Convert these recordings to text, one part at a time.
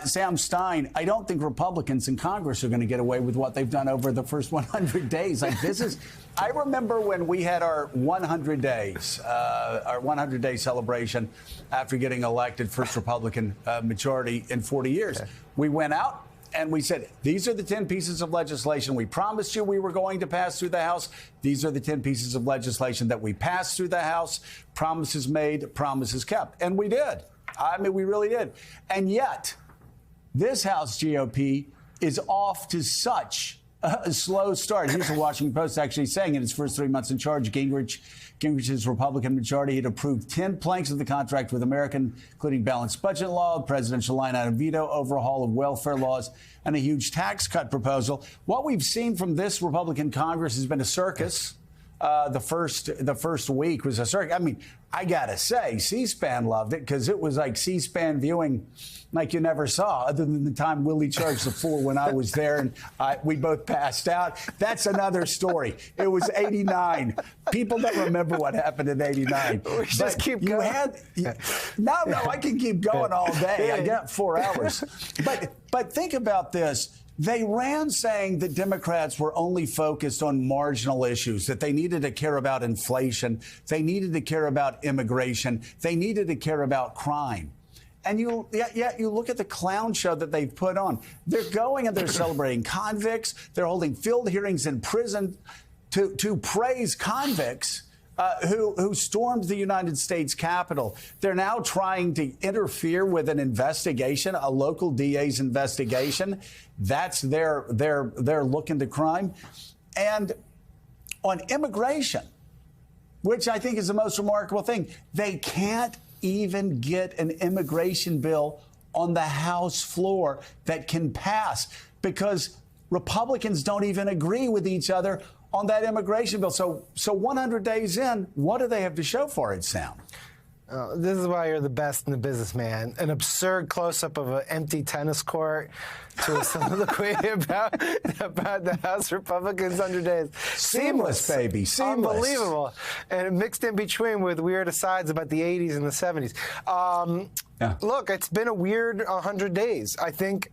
Sam Stein, I don't think Republicans in Congress are going to get away with what they've done over the first 100 days. Like this is, I remember when we had our 100 days, our 100-day celebration after getting elected, first Republican majority in 40 years. Okay. We went out and we said, these are the 10 pieces of legislation we promised you we were going to pass through the House. These are the 10 pieces of legislation that we passed through the House. Promises made, promises kept. And we did. I mean, we really did. And yet, this House GOP is off to such a slow start. Here's the Washington Post actually saying in its first 3 months in charge, Gingrich's Republican majority had approved 10 planks of the contract with American, including balanced budget law, presidential line-item veto, overhaul of welfare laws, and a huge tax cut proposal. What we've seen from this Republican Congress has been a circus. The first week was a circus. I mean, I gotta say, C-SPAN loved it because it was like C-SPAN viewing like you never saw, other than the time Willie charged the fool when I was there and we both passed out. That's another story. It was 89. People don't remember what happened in 89. Just keep going. No, I can keep going all day. I got 4 hours. But think about this. They ran saying that Democrats were only focused on marginal issues, that they needed to care about inflation, they needed to care about immigration, they needed to care about crime. And you look at the clown show that they've put on. They're going and they're celebrating convicts. They're holding field hearings in prison to praise convicts who stormed the United States Capitol. They're now trying to interfere with an investigation, a local DA's investigation. That's their look into crime. And on immigration, which I think is the most remarkable thing, they can't even get an immigration bill on the House floor that can pass because Republicans don't even agree with each other on that immigration bill. So 100 days in, what do they have to show for it, Sam? This is why you're the best in the business, man. An absurd close-up of an empty tennis court to a soliloquy about the House Republicans 100 days. Seamless, baby. Seamless. Unbelievable. And mixed in between with weird asides about the 80s and the 70s. Look, it's been a weird 100 days. I think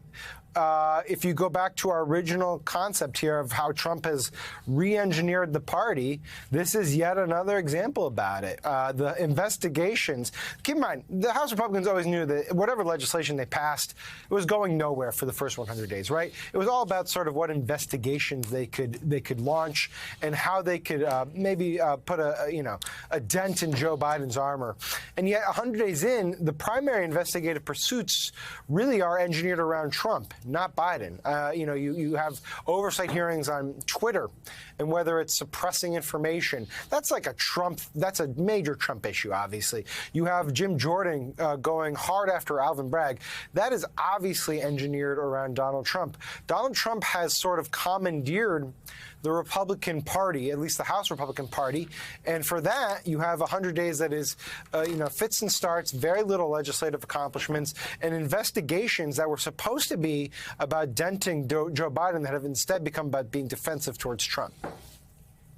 if you go back to our original concept here of how Trump has re-engineered the party, this is yet another example about it. The investigations, keep in mind, the House Republicans always knew that whatever legislation they passed, it was going nowhere for the first 100 days, right? It was all about sort of what investigations they could launch and how they could maybe put a dent in Joe Biden's armor. And yet 100 days in, the primary investigative pursuits really are engineered around Trump, not Biden. You have oversight hearings on Twitter and whether it's suppressing information. That's like that's a major Trump issue, obviously. You have Jim Jordan going hard after Alvin Bragg. That is obviously engineered around Donald Trump. Donald Trump has sort of commandeered the Republican Party, at least the House Republican Party. And for that, you have 100 days that is, fits and starts, very little legislative accomplishments, and investigations that were supposed to be about denting Joe Biden that have instead become about being defensive towards Trump.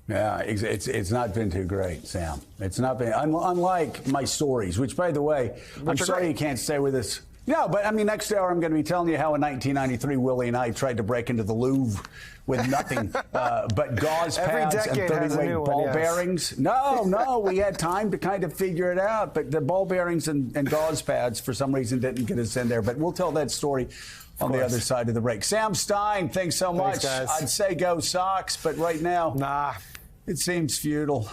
Yeah, it's not been too great, Sam. It's not been, unlike my stories, which, by the way, I'm sorry you can't stay with us. No, but I mean, next hour I'm going to be telling you how in 1993 Willie and I tried to break into the Louvre with nothing but gauze pads and 30-weight ball bearings. No, we had time to kind of figure it out, but the ball bearings and gauze pads for some reason didn't get us in there. But we'll tell that story on the other side of the break. Sam Stein, thanks so much. Thanks, guys. I'd say go Sox, but right now, nah, it seems futile.